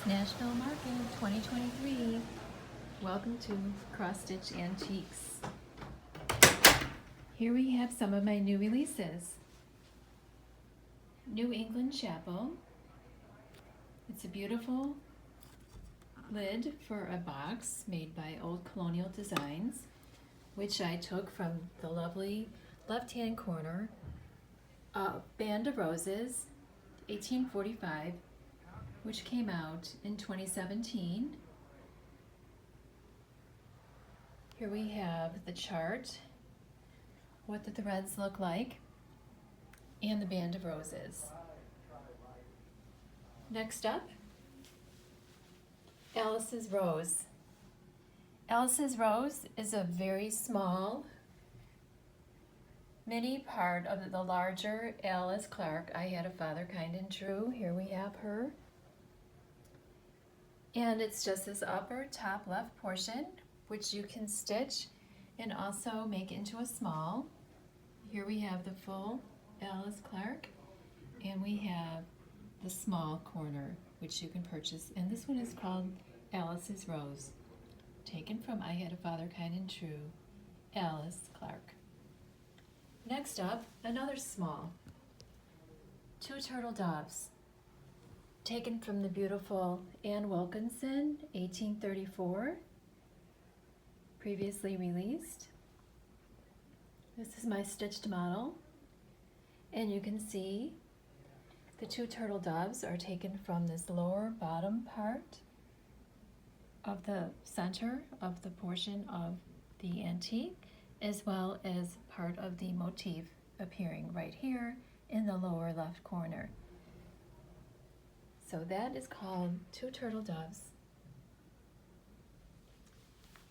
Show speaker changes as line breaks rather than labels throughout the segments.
Nashville Market 2023. Welcome to Cross Stitch Antiques. Here we have some of my new releases. New England Chapel. It's a beautiful lid for a box made by Old Colonial Designs, which I took from the lovely left-hand corner of Band of Roses, 1845, which came out in 2017. Here we have the chart, what the threads look like, and the Band of Roses. Next up, Alice's Rose. Alice's Rose is a very small mini part of the larger Alice Clark. I Had a Father Kind and True. Here we have her. And it's just this upper top left portion, which you can stitch and also make into a small. Here we have the full Alice Clark, and we have the small corner, which you can purchase. And this one is called Alice's Rose, taken from I Had a Father Kind and True, Alice Clark. Next up, another small, Two Turtle Doves, taken from the beautiful Anne Wilkinson, 1834, previously released. This is my stitched model, and you can see the two turtle doves are taken from this lower bottom part of the center of the portion of the antique, as well as part of the motif appearing right here in the lower left corner. So that is called Two Turtle Doves.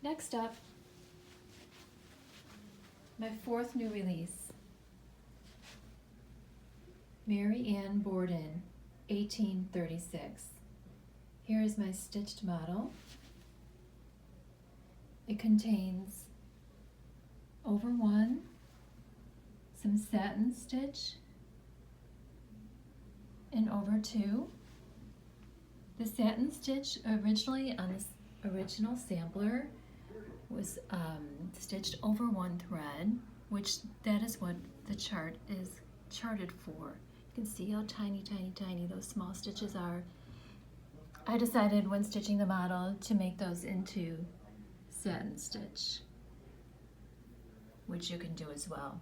Next up, my fourth new release, Mary Ann Borden, 1836. Here is my stitched model. It contains over one, some satin stitch, and over two. The satin stitch originally on this original sampler was stitched over one thread, which that is what the chart is charted for. You can see how tiny, tiny, tiny those small stitches are. I decided when stitching the model to make those into satin stitch, which you can do as well.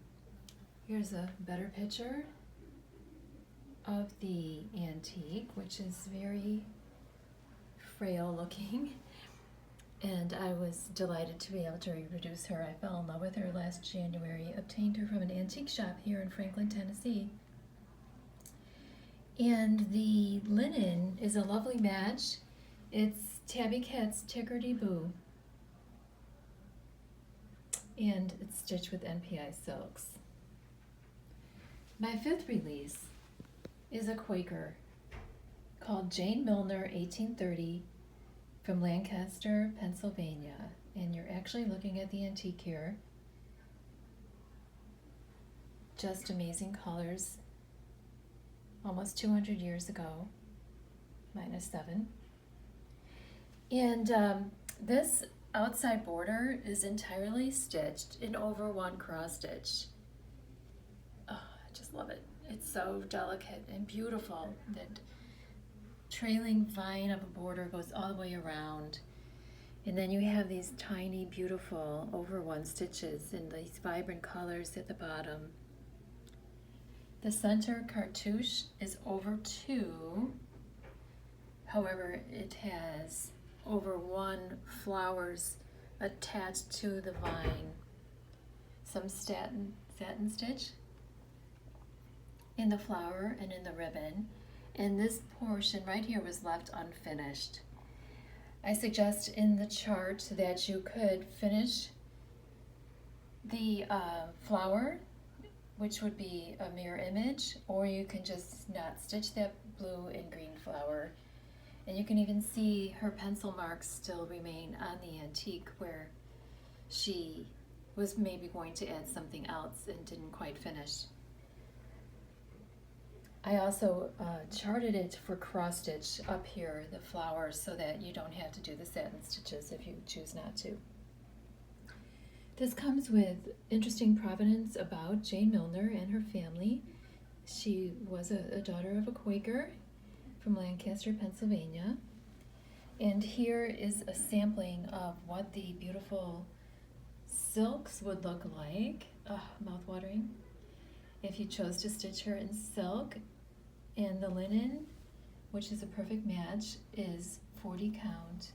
Here's a better picture of the antique, which is very frail looking, and I was delighted to be able to reproduce her. I fell in love with her last January, obtained her from an antique shop here in Franklin, Tennessee. And the linen is a lovely match. It's Tabby Cat's Tickerty-Boo, and it's stitched with NPI silks. My fifth release is a Quaker called Jane Milner, 1830, from Lancaster, Pennsylvania. And you're actually looking at the antique here. Just amazing colors. Almost 200 years ago, -7. And this outside border is entirely stitched in over one cross stitch. Oh, I just love it. It's so delicate and beautiful. That trailing vine of a border goes all the way around, and then you have these tiny beautiful over one stitches in these vibrant colors at the bottom. The center cartouche is over two, however it has over one flowers attached to the vine. Some satin stitch in the flower and in the ribbon, and this portion right here was left unfinished. I suggest in the chart that you could finish the flower, which would be a mirror image, or you can just not stitch that blue and green flower. And you can even see her pencil marks still remain on the antique where she was maybe going to add something else and didn't quite finish. I also charted it for cross stitch up here, the flowers, so that you don't have to do the satin stitches if you choose not to. This comes with interesting provenance about Jane Milner and her family. She was a daughter of a Quaker from Lancaster, Pennsylvania. And here is a sampling of what the beautiful silks would look like. Mouth-watering. If you chose to stitch her in silk, and the linen, which is a perfect match, is 40 count.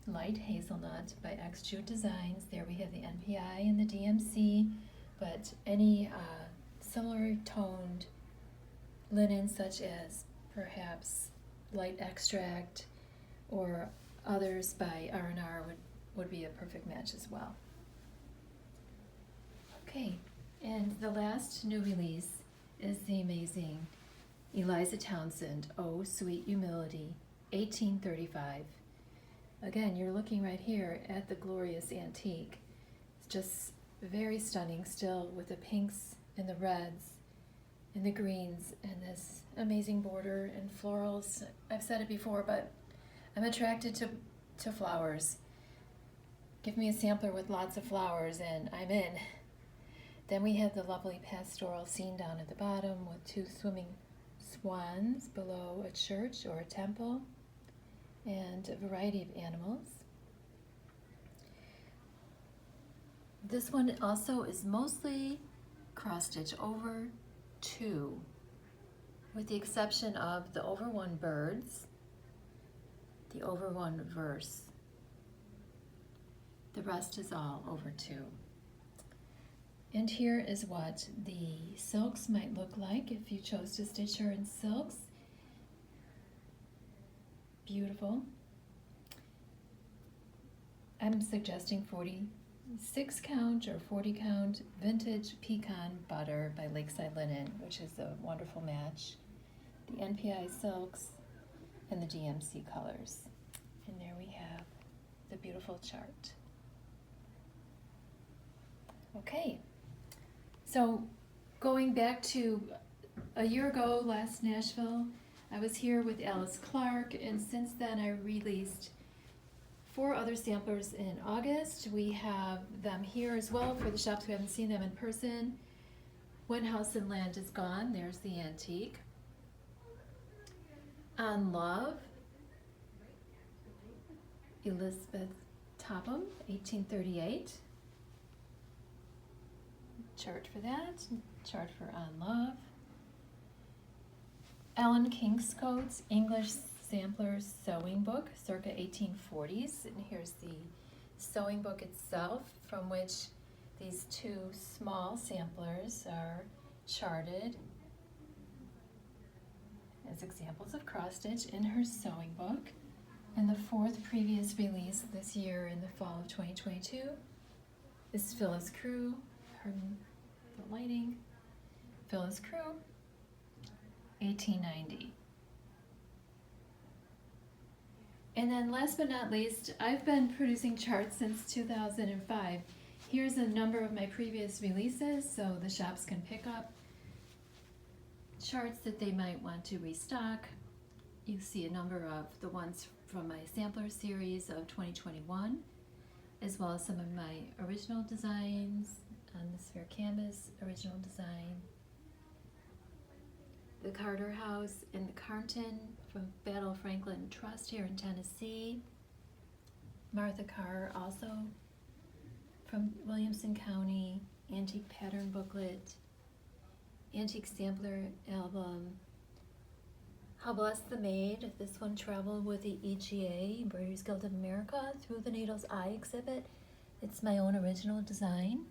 Light Hazelnut by X Jute Designs. There we have the NPI and the DMC, but any similar toned linen such as perhaps Light Extract or others by R&R would be a perfect match as well. Okay, and the last new release is the amazing Eliza Townsend, Oh Sweet Humility, 1835. Again, you're looking right here at the glorious antique. It's just very stunning still, with the pinks and the reds and the greens and this amazing border and florals. I've said it before, but I'm attracted to flowers. Give me a sampler with lots of flowers and I'm in. Then we have the lovely pastoral scene down at the bottom with two swimming swans below a church or a temple, and a variety of animals. This one also is mostly cross-stitch over 2, with the exception of the over 1 birds, the over 1 verse. The rest is all over 2. And here is what the silks might look like if you chose to stitch her in silks. Beautiful. I'm suggesting 46 count or 40 count vintage pecan butter by Lakeside Linen, which is a wonderful match. The NPI silks and the DMC colors. And there we have the beautiful chart. Okay, so going back to a year ago, last Nashville, I was here with Alice Clark, and since then I released 4 other samplers in August. We have them here as well for the shops who haven't seen them in person. When House and Land is Gone, there's the antique. On Love, Elizabeth Topham, 1838. Chart for that, chart for On Love. Ellen Kingscote's English Sampler Sewing Book, circa 1840s, and here's the sewing book itself, from which these 2 small samplers are charted as examples of cross-stitch in her sewing book. And the 4th previous release this year in the fall of 2022 is Phyllis Crew, the lighting, Phyllis Crew, 1890. And then last but not least, I've been producing charts since 2005. Here's a number of my previous releases, so the shops can pick up charts that they might want to restock. You see a number of the ones from my sampler series of 2021, as well as some of my original designs on this fair canvas, original design. The Carter House in the Carnton from Battle Franklin Trust here in Tennessee. Martha Carr, also from Williamson County, Antique Pattern Booklet, Antique Sampler Album. How Blessed the Maid, this one traveled with the EGA, Embroideries Guild of America, through the Needle's Eye exhibit. It's my own original design.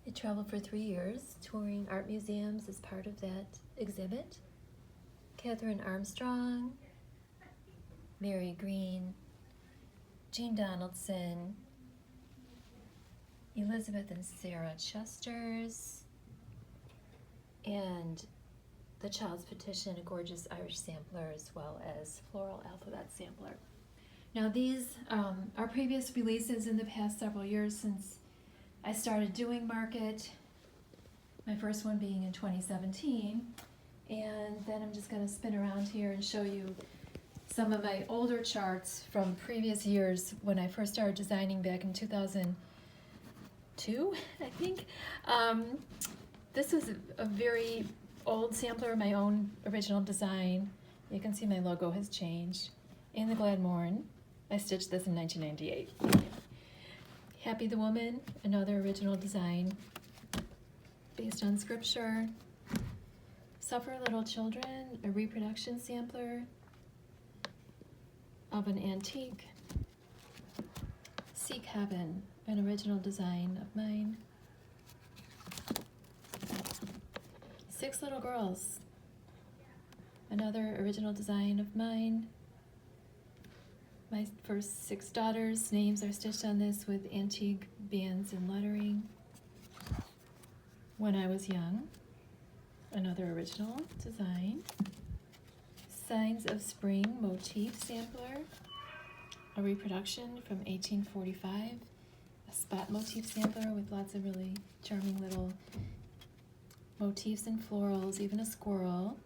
It traveled for 3 years, touring art museums as part of that exhibit. Catherine Armstrong, Mary Green, Jean Donaldson, Elizabeth and Sarah Chesters, and the Child's Petition, a gorgeous Irish sampler, as well as Floral Alphabet sampler. Now these are previous releases in the past several years since I started doing market, my first one being in 2017, and then I'm just gonna spin around here and show you some of my older charts from previous years when I first started designing back in 2002, I think. This is a very old sampler of my own original design. You can see my logo has changed. In the Gladmorn, I stitched this in 1998. Happy the Woman, another original design based on scripture. Suffer Little Children, a reproduction sampler of an antique. Seek Heaven, an original design of mine. Six Little Girls, another original design of mine. My first 6 daughters' names are stitched on this with antique bands and lettering. When I Was Young, another original design. Signs of Spring motif sampler, a reproduction from 1845, a spot motif sampler with lots of really charming little motifs and florals, even a squirrel.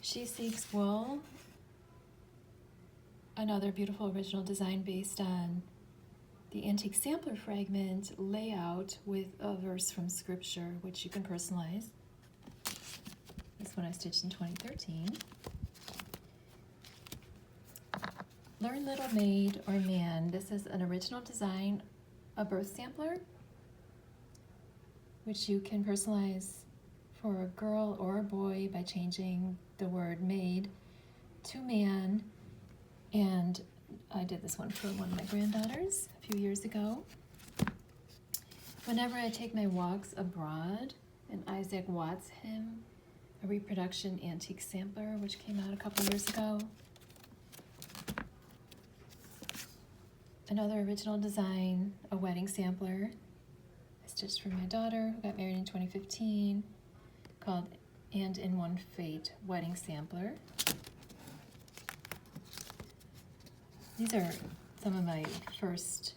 She Seeks Wool, another beautiful original design based on the antique sampler fragment layout with a verse from scripture, which you can personalize. This one I stitched in 2013. Learn Little Maid or Man. This is an original design, a birth sampler, which you can personalize for a girl or a boy by changing the word maid to man. And I did this one for one of my granddaughters a few years ago. Whenever I Take My Walks Abroad, an Isaac Watts hymn, a reproduction antique sampler, which came out a couple years ago. Another original design, a wedding sampler, I stitched for my daughter who got married in 2015, called And in One Fate Wedding Sampler. These are some of my first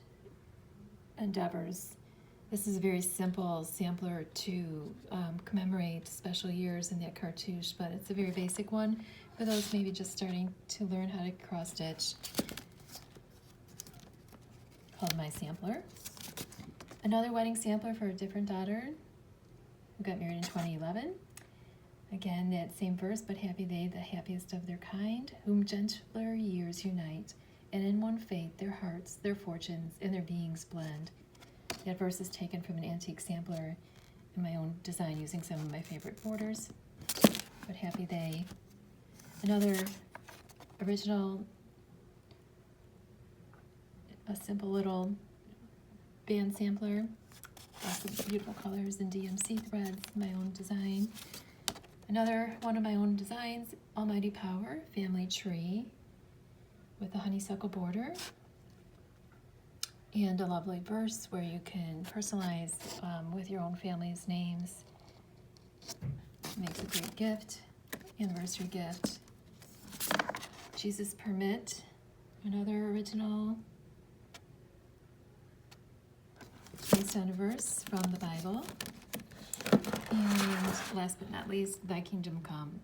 endeavors. This is a very simple sampler to commemorate special years in that cartouche, but it's a very basic one for those maybe just starting to learn how to cross stitch, called My Sampler. Another wedding sampler for a different daughter who got married in 2011. Again, that same verse, but happy they, the happiest of their kind, whom gentler years unite, and in one fate their hearts, their fortunes, and their beings blend. That verse is taken from an antique sampler in my own design using some of my favorite borders, but happy they. Another original, a simple little band sampler, lots of beautiful colors and DMC threads, my own design. Another one of my own designs, Almighty Power, family tree with a honeysuckle border. And a lovely verse where you can personalize with your own family's names. Makes a great gift, anniversary gift. Jesus Permit, another original based on a verse from the Bible. And last but not least, Thy Kingdom Come,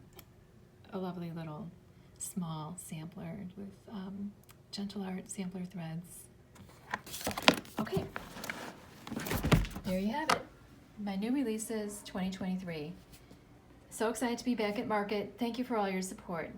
a lovely little small sampler with gentle art sampler threads. Okay, there you have it. My new releases 2023. So excited to be back at market. Thank you for all your support.